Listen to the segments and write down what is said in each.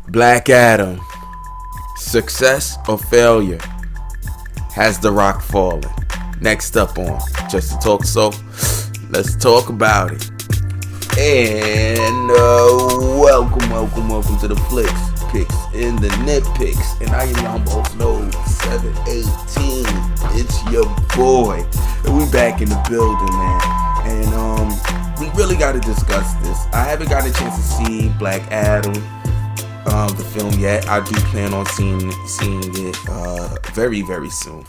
Black Adam, success or failure? Has The Rock fallen? Next up on Just to Talk So, let's talk about it. And welcome to the Flicks Picks in the Nitpicks. And I am your humble host, No 718. It's your boy. And we back in the building, man. And we really got to discuss this. I haven't got a chance to see Black Adam, the film yet. I do plan on seeing it very, very soon.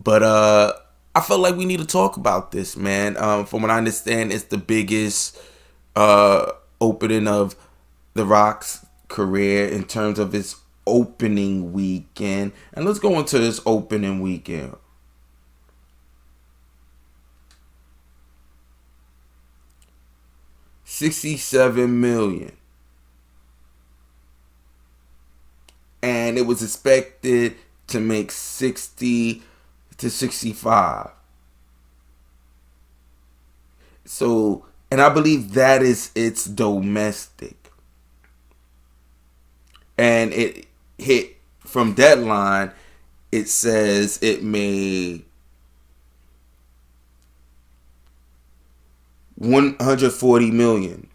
But I felt like we need to talk about this, man. From what I understand, it's the biggest opening of The Rock's career in terms of its opening weekend. And let's go into this opening weekend. $67 million. And it was expected to make 60 to 65. So, and I believe that is its domestic. And it hit from Deadline, it says it made $140 million.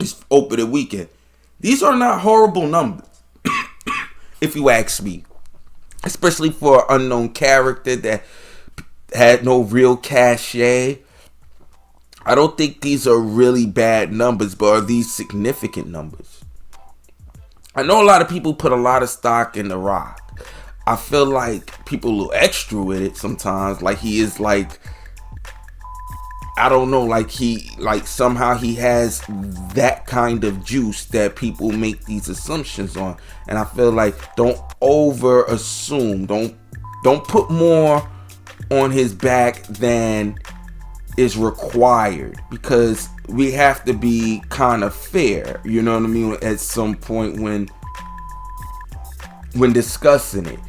It's opening weekend. These are not horrible numbers, if you ask me. Especially for an unknown character that had no real cachet. I don't think these are really bad numbers, but are these significant numbers? I know a lot of people put a lot of stock in The Rock. I feel like people a little extra with it sometimes. Like he is like, I don't know, like somehow he has that kind of juice that people make these assumptions on. And I feel like don't over assume. Don't put more on his back than is required, because we have to be kind of fair, you know what I mean, at some point when discussing it,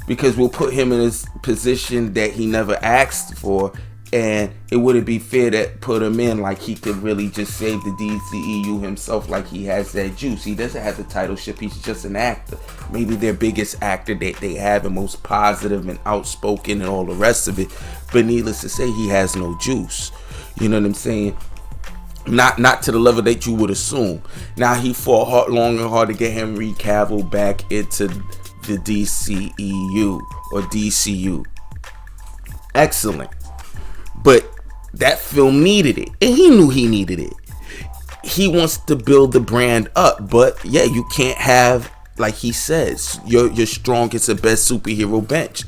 because we'll put him in his position that he never asked for. And it wouldn't be fair to put him in like he could really just save the DCEU himself, like he has that juice. He doesn't have the titleship. He's just an actor. Maybe their biggest actor that they have, and most positive and outspoken and all the rest of it. But needless to say, he has no juice. You know what I'm saying? Not to the level that you would assume. Now he fought long and hard to get Henry Cavill back into the DCEU or DCU. Excellent. But that film needed it. And he knew he needed it. He wants to build the brand up. But yeah, you can't have, like he says, your strongest and best superhero bench.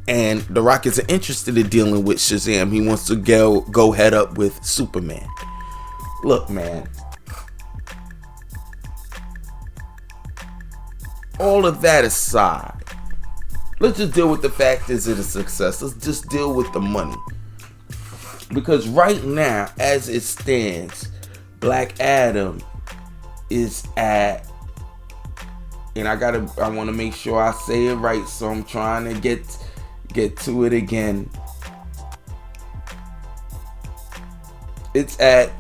And The Rock isn't interested in dealing with Shazam. He wants to go head up with Superman. Look, man. All of that aside, let's just deal with the fact is it a success. Let's just deal with the money. Because right now, as it stands, Black Adam is at, and I want to make sure I say it right, so I'm trying to get to it again. It's at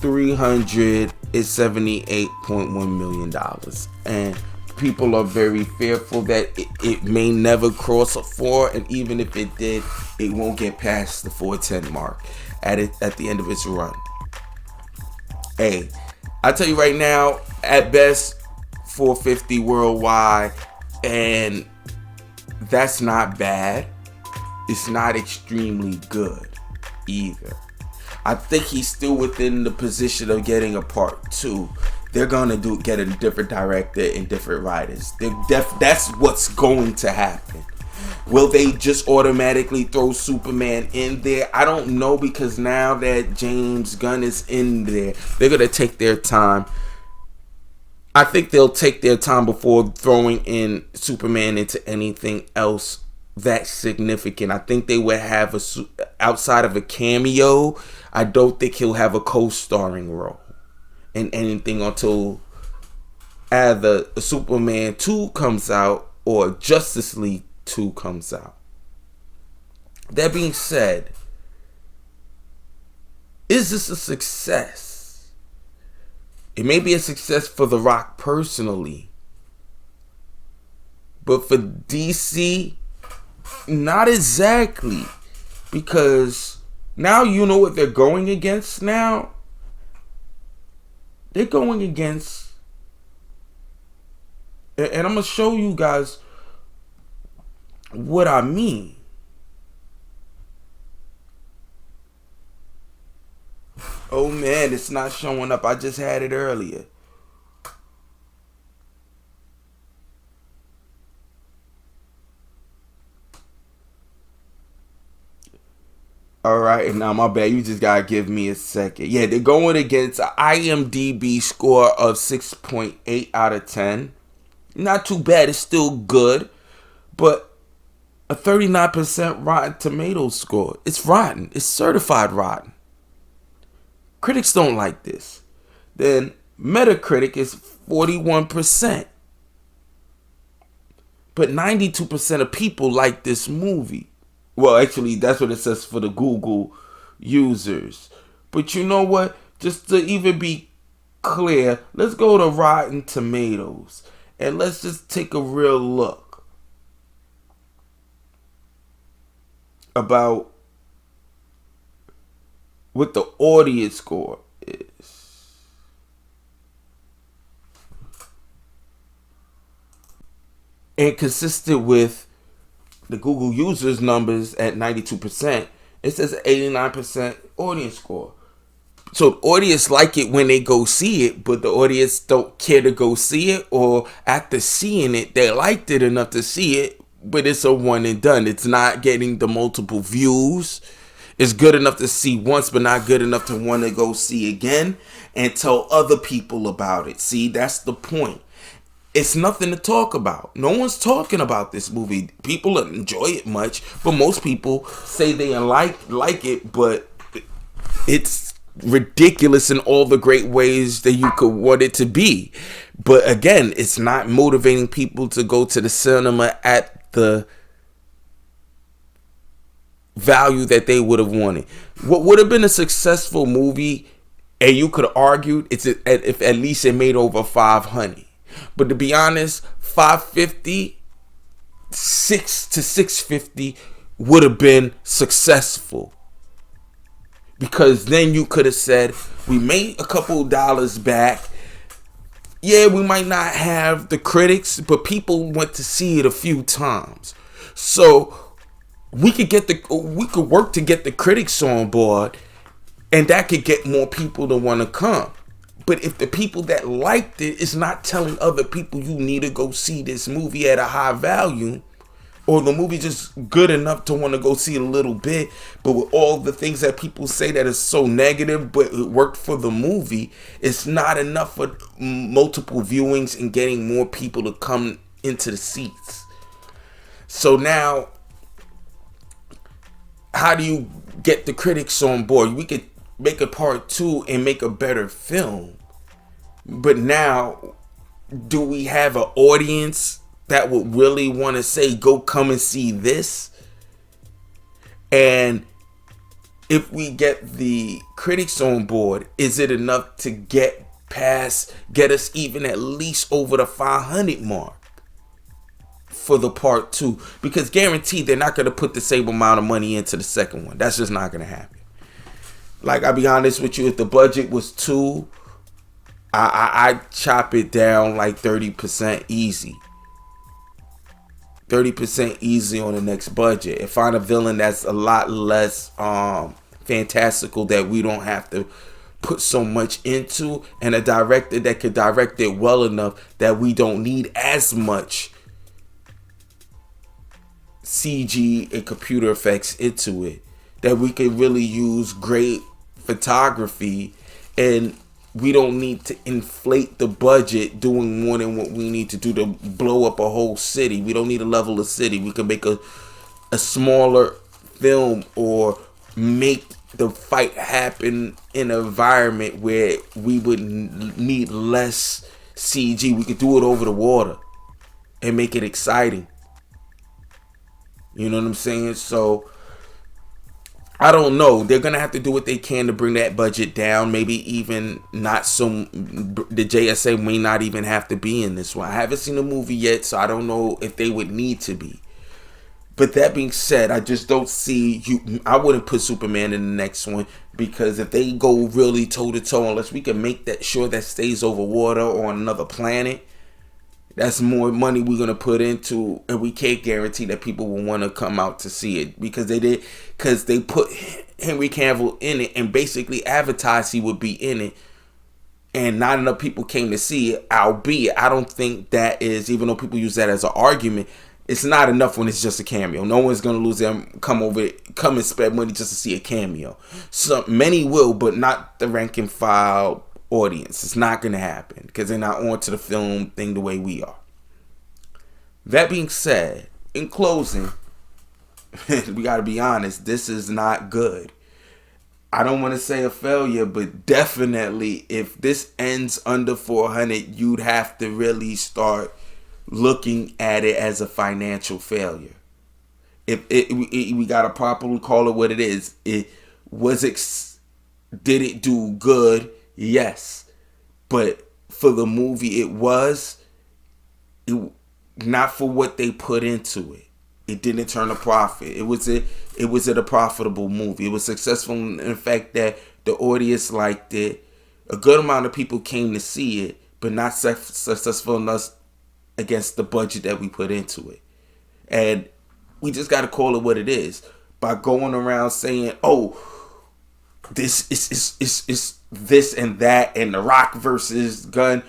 $378.1 million. And people are very fearful that it may never cross a 4, and even if it did, it won't get past the 410 mark at the end of its run. Hey, I tell you right now, at best 450 worldwide, and that's not bad. It's not extremely good either. I think he's still within the position of getting a part 2. They're gonna get a different director and different writers. That's what's going to happen. Will they just automatically throw Superman in there? I don't know, because now that James Gunn is in there, they're gonna take their time. I think they'll take their time before throwing in Superman into anything else that significant. I think they would have outside of a cameo, I don't think he'll have a co-starring role in anything until either Superman 2 comes out or Justice League 2 comes out. That being said, is this a success? It may be a success for The Rock personally, but for DC, not exactly. Because now you know what they're going against now. They're going against, and I'm going to show you guys what I mean. Oh man, it's not showing up. I just had it earlier. All right, now my bad. You just gotta give me a second. Yeah, they're going against an IMDb score of 6.8 out of 10. Not too bad. It's still good, but a 39% Rotten Tomatoes score. It's rotten. It's certified rotten. Critics don't like this. Then Metacritic is 41%. But 92% of people like this movie. Well, actually, that's what it says for the Google users. But you know what? Just to even be clear, let's go to Rotten Tomatoes. And let's just take a real look about what the audience score is. And consistent with the Google users numbers at 92%, it says 89% audience score. So the audience like it when they go see it, but the audience don't care to go see it, or after seeing it, they liked it enough to see it, but it's a one and done. It's not getting the multiple views. It's good enough to see once, but not good enough to want to go see again and tell other people about it. See, that's the point. It's nothing to talk about. No one's talking about this movie. People enjoy it much, but most people say they like it, but it's ridiculous in all the great ways that you could want it to be. But again, it's not motivating people to go to the cinema at the value that they would have wanted. What would have been a successful movie, and you could have argued, it's if at least it made over 500. But to be honest, 550, 6 to 650 would have been successful. Because then you could have said, we made a couple dollars back. Yeah, we might not have the critics, but people went to see it a few times. So we could work to get the critics on board, and that could get more people to want to come. But if the people that liked it is not telling other people you need to go see this movie at a high value, or the movie just good enough to want to go see a little bit, but with all the things that people say that is so negative, but it worked for the movie, it's not enough for multiple viewings and getting more people to come into the seats. So now, how do you get the critics on board? We could make a part 2 and make a better film. But now, do we have an audience that would really want to say, go come and see this? And if we get the critics on board, is it enough to get us even at least over the 500 mark for the part 2? Because guaranteed they're not going to put the same amount of money into the second one. That's just not going to happen. Like, I'll be honest with you, if the budget was 2, I chop it down like 30% easy. 30% easy on the next budget. And find a villain that's a lot less fantastical that we don't have to put so much into, and a director that could direct it well enough that we don't need as much CG and computer effects into it, that we can really use great photography, and we don't need to inflate the budget doing more than what we need to do to blow up a whole city. We don't need to level a city. We can make a smaller film, or make the fight happen in an environment where we would need less CG. We could do it over the water and make it exciting. You know what I'm saying? So I don't know. They're gonna have to do what they can to bring that budget down. Maybe even not so. The JSA may not even have to be in this one. I haven't seen the movie yet, so I don't know if they would need to be. But that being said, I just don't see you. I wouldn't put Superman in the next one, because if they go really toe to toe, unless we can make that sure that stays over water or on another planet, that's more money we're gonna put into, and we can't guarantee that people will want to come out to see it, because they put Henry Cavill in it and basically advertised he would be in it, and not enough people came to see it. Albeit, I don't think that is, even though people use that as an argument, it's not enough when it's just a cameo. No one's gonna lose them, come and spend money just to see a cameo. So many will, but not the rank and file audience. It's not gonna happen because they're not on to the film thing the way we are. That being said, in closing, we gotta be honest, this is not good. I don't want to say a failure, but definitely if this ends under 400, you'd have to really start looking at it as a financial failure. We gotta properly call it what it is. Did it do good? Yes, but for the movie, it not for what they put into it. It didn't turn a profit. It was a profitable movie. It was successful in the fact that the audience liked it. A good amount of people came to see it, but not successful enough against the budget that we put into it. And we just got to call it what it is. By going around saying, oh, this is this and that, and The Rock versus Gunn.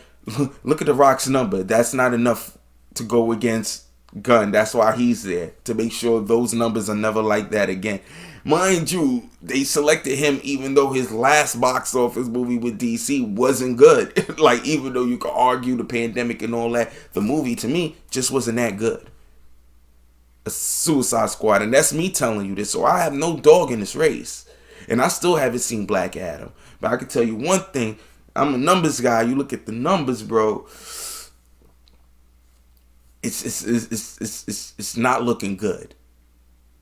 Look at The Rock's number. That's not enough to go against Gunn. That's why he's there, to make sure those numbers are never like that again. Mind you, they selected him even though his last box office movie with DC wasn't good. Like, even though you could argue the pandemic and all that, the movie to me just wasn't that good. A Suicide Squad, and that's me telling you this, so I have no dog in this race. And I still haven't seen Black Adam. But I can tell you one thing, I'm a numbers guy. You look at the numbers, bro. It's not looking good.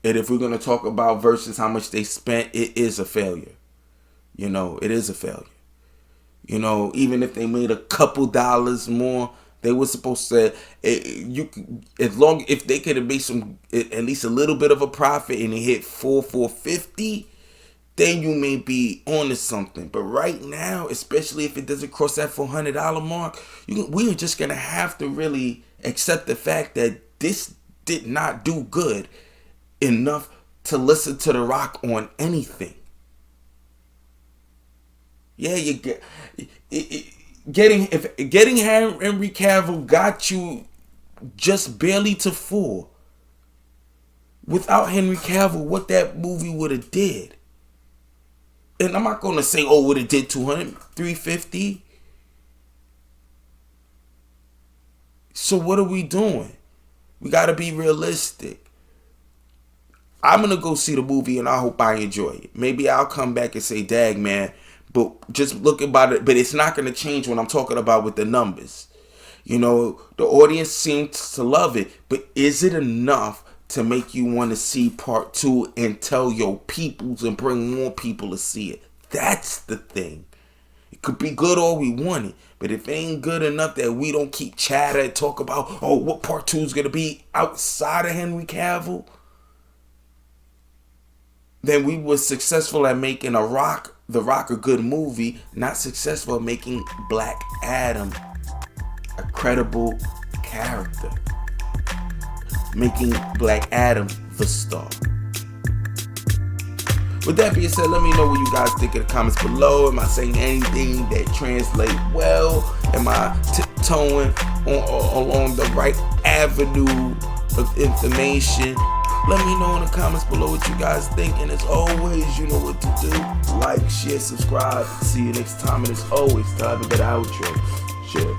And if we're going to talk about versus how much they spent, it is a failure. It is a failure. Even if they made a couple dollars more, they were supposed to, if they could have made at least a little bit of a profit and it hit 450, then you may be on to something. But right now, especially if it doesn't cross that $400 mark, we are just going to have to really accept the fact that this did not do good enough to listen to The Rock on anything. Yeah, getting Henry Cavill got you just barely to 4. Without Henry Cavill, what that movie would have did. And I'm not going to say, oh, would it did 200, 350. So what are we doing? We got to be realistic. I'm going to go see the movie and I hope I enjoy it. Maybe I'll come back and say, dag, man, but just look about it. But it's not going to change what I'm talking about with the numbers. The audience seems to love it, but is it enough to make you want to see part 2 and tell your peoples and bring more people to see it? That's the thing. It could be good all we want it, but if it ain't good enough that we don't keep chatter and talk about, oh, what part 2 is going to be outside of Henry Cavill, then we were successful at making The Rock a good movie, not successful at making Black Adam a credible character. Making Black Adam the star. With that being said, let me know what you guys think in the comments below. Am I saying anything that translates well? Am I tiptoeing along the right avenue of information? Let me know in the comments below what you guys think. And as always, you know what to do. Like, share, subscribe. See you next time. And as always, time to get an outro. Sure.